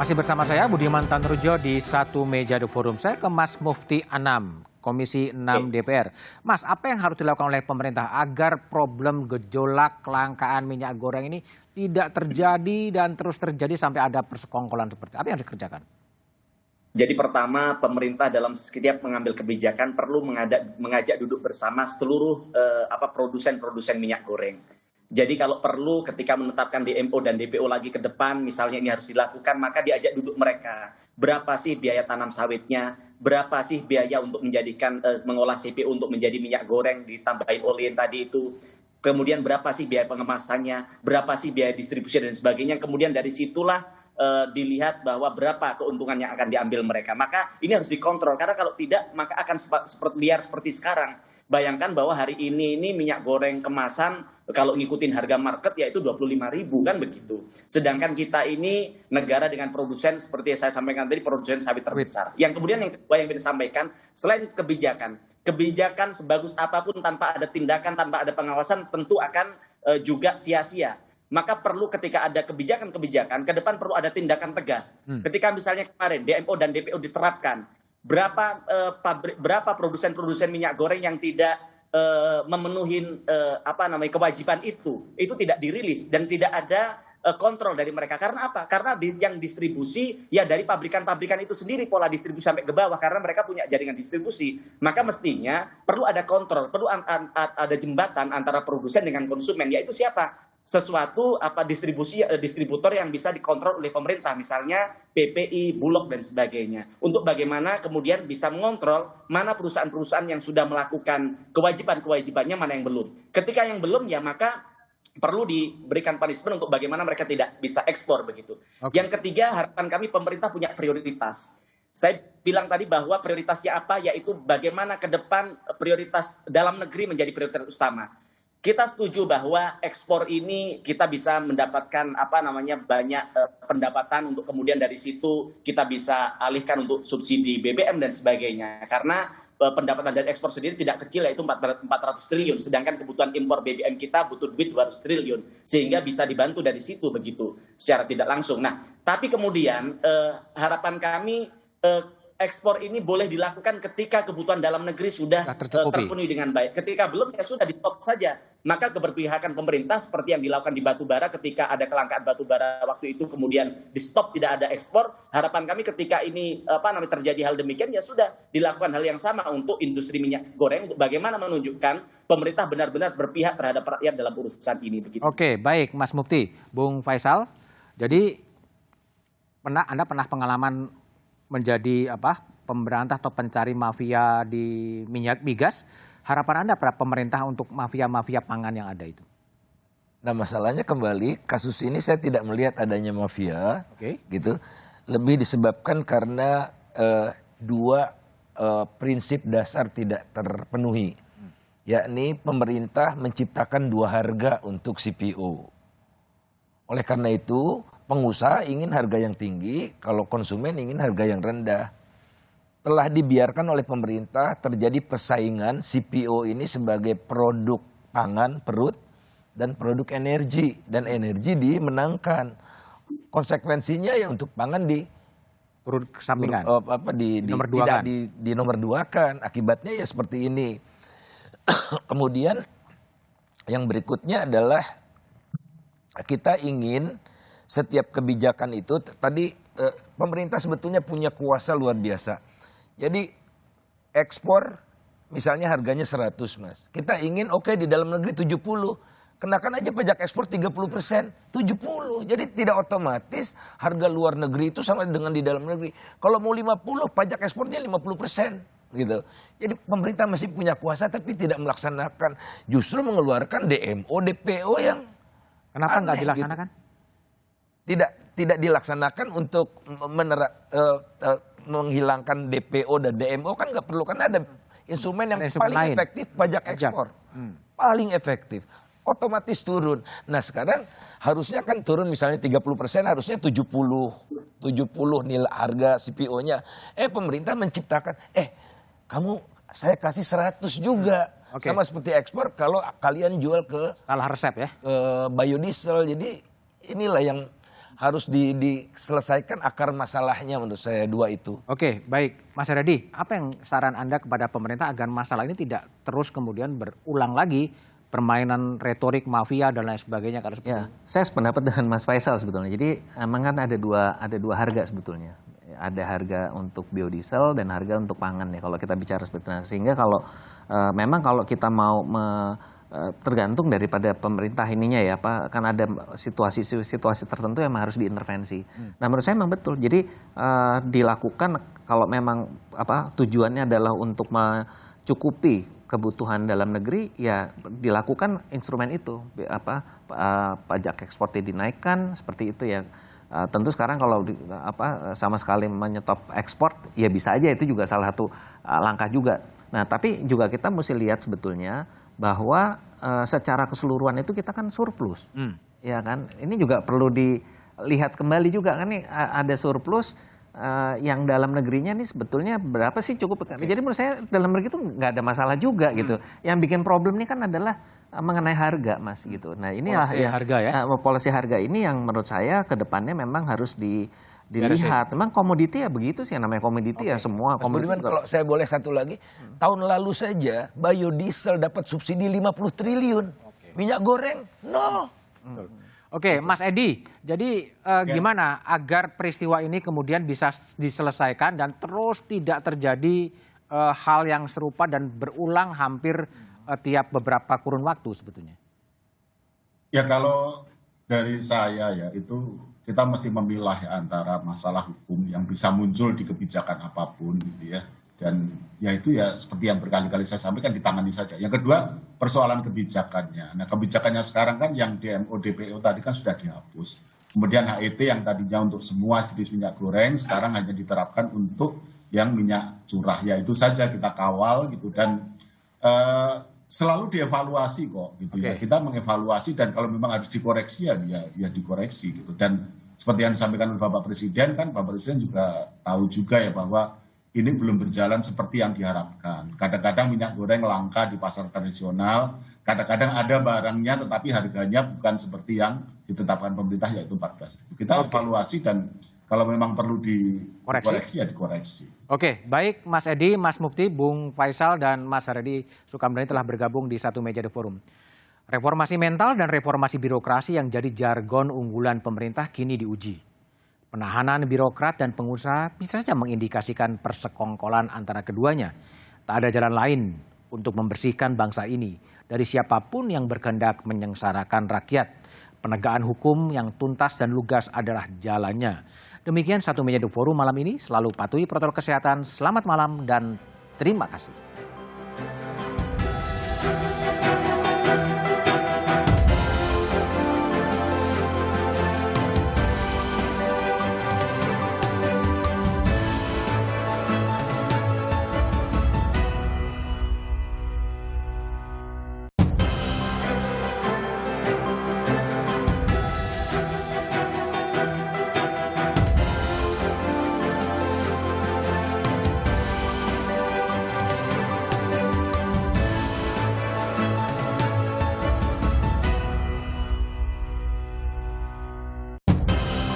Masih bersama saya Budiman Tanrujo di Satu Meja The Forum. Saya ke Mas Mufti Anam, Komisi 6 DPR. Mas, apa yang harus dilakukan oleh pemerintah agar problem gejolak kelangkaan minyak goreng ini tidak terjadi dan terus terjadi sampai ada persekongkolan seperti apa yang harus dikerjakan? Jadi pertama, pemerintah dalam setiap mengambil kebijakan perlu mengajak duduk bersama seluruh produsen minyak goreng. Jadi kalau perlu ketika menetapkan DMO dan DPO lagi ke depan, misalnya ini harus dilakukan, maka diajak duduk mereka. Berapa sih biaya tanam sawitnya? Berapa sih biaya untuk mengolah CPO untuk menjadi minyak goreng ditambahin olein tadi itu? Kemudian berapa sih biaya pengemasannya? Berapa sih biaya distribusi dan sebagainya? Kemudian dari situlah dilihat bahwa berapa keuntungan yang akan diambil mereka. Maka ini harus dikontrol, karena kalau tidak maka akan liar seperti sekarang. Bayangkan bahwa hari ini minyak goreng kemasan kalau ngikutin harga market yaitu 25.000 kan begitu. Sedangkan kita ini negara dengan produsen seperti yang saya sampaikan tadi, produsen sawit terbesar. Yang kemudian yang kedua yang ingin disampaikan, selain kebijakan sebagus apapun tanpa ada tindakan, tanpa ada pengawasan tentu akan juga sia-sia. Maka perlu ketika ada kebijakan-kebijakan, ke depan perlu ada tindakan tegas. Ketika misalnya kemarin DMO dan DPO diterapkan, berapa produsen-produsen minyak goreng yang tidak memenuhi kewajiban itu tidak dirilis dan tidak ada kontrol dari mereka. Karena apa? Karena yang distribusi ya dari pabrikan-pabrikan itu sendiri, pola distribusi sampai ke bawah, karena mereka punya jaringan distribusi. Maka mestinya perlu ada kontrol, perlu ada jembatan antara produsen dengan konsumen, yaitu siapa? Sesuatu distributor yang bisa dikontrol oleh pemerintah, misalnya PPI, Bulog dan sebagainya, untuk bagaimana kemudian bisa mengontrol mana perusahaan-perusahaan yang sudah melakukan kewajibannya, mana yang belum. Ketika yang belum ya maka perlu diberikan punishment untuk bagaimana mereka tidak bisa ekspor begitu. Yang ketiga, harapan kami pemerintah punya prioritas. Saya bilang tadi bahwa prioritasnya apa, yaitu bagaimana ke depan prioritas dalam negeri menjadi prioritas utama. Kita setuju bahwa ekspor ini kita bisa mendapatkan banyak pendapatan, untuk kemudian dari situ kita bisa alihkan untuk subsidi BBM dan sebagainya. Karena pendapatan dari ekspor sendiri tidak kecil, yaitu 400 triliun. Sedangkan kebutuhan impor BBM kita butuh duit 200 triliun. Sehingga bisa dibantu dari situ begitu secara tidak langsung. Nah, tapi kemudian harapan kami ekspor ini boleh dilakukan ketika kebutuhan dalam negeri sudah terpenuhi dengan baik. Ketika belum, ya sudah di-stop saja. Maka keberpihakan pemerintah seperti yang dilakukan di batubara, ketika ada kelangkaan batubara waktu itu kemudian di-stop, tidak ada ekspor. Harapan kami ketika ini terjadi hal demikian, ya sudah dilakukan hal yang sama untuk industri minyak goreng, untuk bagaimana menunjukkan pemerintah benar-benar berpihak terhadap rakyat dalam urusan ini begitu. Oke, baik Mas Mufti. Bung Faisal, jadi Anda pernah pengalaman menjadi pemberantas atau pencari mafia di minyak migas. Harapan Anda pada pemerintah untuk mafia-mafia pangan yang ada itu? Nah, masalahnya kembali kasus ini saya tidak melihat adanya mafia, gitu. Lebih disebabkan karena dua prinsip dasar tidak terpenuhi, yakni pemerintah menciptakan dua harga untuk CPO. Oleh karena itu, pengusaha ingin harga yang tinggi, kalau konsumen ingin harga yang rendah. Telah dibiarkan oleh pemerintah terjadi persaingan CPO ini sebagai produk pangan perut dan produk energi, dan energi dimenangkan. Konsekuensinya ya untuk pangan di turun kesampingan, di nomor duakan. Akibatnya ya seperti ini. Kemudian yang berikutnya adalah kita ingin setiap kebijakan itu, tadi pemerintah sebetulnya punya kuasa luar biasa. Jadi ekspor misalnya harganya 100, Mas. Kita ingin di dalam negeri 70. Kenakan aja pajak ekspor 30%, 70. Jadi tidak otomatis harga luar negeri itu sama dengan di dalam negeri. Kalau mau 50, pajak ekspornya 50%. Gitu. Jadi pemerintah masih punya kuasa tapi tidak melaksanakan. Justru mengeluarkan DMO, DPO yang kenapa nggak dilaksanakan? Tidak dilaksanakan untuk menghilangkan DPO dan DMO, kan nggak perlu, kan ada instrumen yang paling efektif, pajak ekspor. Paling efektif, otomatis turun. Nah sekarang harusnya kan turun misalnya 30%, harusnya 70 nilai harga CPO-nya. Pemerintah menciptakan, saya kasih 100 juga. Sama seperti ekspor, kalau kalian jual ke salah resep ya, ke biodiesel. Jadi inilah yang harus diselesaikan akar masalahnya menurut saya dua itu. Oke, baik. Mas Haryadi, apa yang saran Anda kepada pemerintah agar masalah ini tidak terus kemudian berulang lagi, permainan retorik mafia dan lain sebagainya kalau seperti Ya, saya sependapat dengan Mas Faisal sebetulnya. Jadi memang kan ada dua harga sebetulnya. Ada harga untuk biodiesel dan harga untuk pangan ya kalau kita bicara sebetulnya. Sehingga kalau memang kalau kita mau tergantung daripada pemerintah ininya ya, kan ada situasi tertentu yang harus diintervensi. Nah menurut saya memang betul. Jadi dilakukan kalau memang tujuannya adalah untuk mencukupi kebutuhan dalam negeri, ya dilakukan instrumen itu, pajak ekspornya dinaikkan seperti itu ya. Tentu sekarang kalau sama sekali menyetop ekspor, ya bisa aja itu juga salah satu langkah juga. Nah tapi juga kita mesti lihat sebetulnya bahwa secara keseluruhan itu kita kan surplus, ya kan. Ini juga perlu dilihat kembali juga kan nih ada surplus. Yang dalam negerinya nih sebetulnya berapa sih cukup. Jadi menurut saya dalam negeri itu nggak ada masalah juga gitu. Yang bikin problem ini kan adalah mengenai harga Mas gitu. Nah inilah harga ya. Polisi harga ini yang menurut saya ke depannya memang harus dilihat. Memang komoditi ya begitu sih, yang namanya komoditi ya semua komoditi. Kalau saya boleh satu lagi, tahun lalu saja biodiesel dapat subsidi 50 triliun. Minyak goreng nol. Oke, Mas Edi, jadi gimana agar peristiwa ini kemudian bisa diselesaikan dan terus tidak terjadi hal yang serupa dan berulang hampir tiap beberapa kurun waktu sebetulnya? Ya kalau dari saya ya itu kita mesti memilah ya antara masalah hukum yang bisa muncul di kebijakan apapun gitu ya. Dan ya itu ya seperti yang berkali-kali saya sampaikan ditangani saja. Yang kedua persoalan kebijakannya. Nah kebijakannya sekarang kan yang DMO, DPO tadi kan sudah dihapus. Kemudian HET yang tadinya untuk semua jenis minyak goreng sekarang hanya diterapkan untuk yang minyak curah. Ya itu saja kita kawal gitu dan selalu dievaluasi kok gitu ya. Kita mengevaluasi dan kalau memang harus dikoreksi ya dikoreksi gitu. Dan seperti yang disampaikan oleh Bapak Presiden kan Bapak Presiden juga tahu juga ya bahwa ini belum berjalan seperti yang diharapkan. Kadang-kadang minyak goreng langka di pasar tradisional, kadang-kadang ada barangnya tetapi harganya bukan seperti yang ditetapkan pemerintah yaitu 14.000. Kita evaluasi dan kalau memang perlu dikoreksi ya dikoreksi. Oke, baik Mas Edi, Mas Mufti, Bung Faisal dan Mas Haryadi Sukamdhani telah bergabung di satu meja The Forum. Reformasi mental dan reformasi birokrasi yang jadi jargon unggulan pemerintah kini diuji. Penahanan birokrat dan pengusaha bisa saja mengindikasikan persekongkolan antara keduanya. Tak ada jalan lain untuk membersihkan bangsa ini dari siapapun yang berkehendak menyengsarakan rakyat. Penegakan hukum yang tuntas dan lugas adalah jalannya. Demikian satu meja The Forum malam ini. Selalu patuhi protokol kesehatan. Selamat malam dan terima kasih.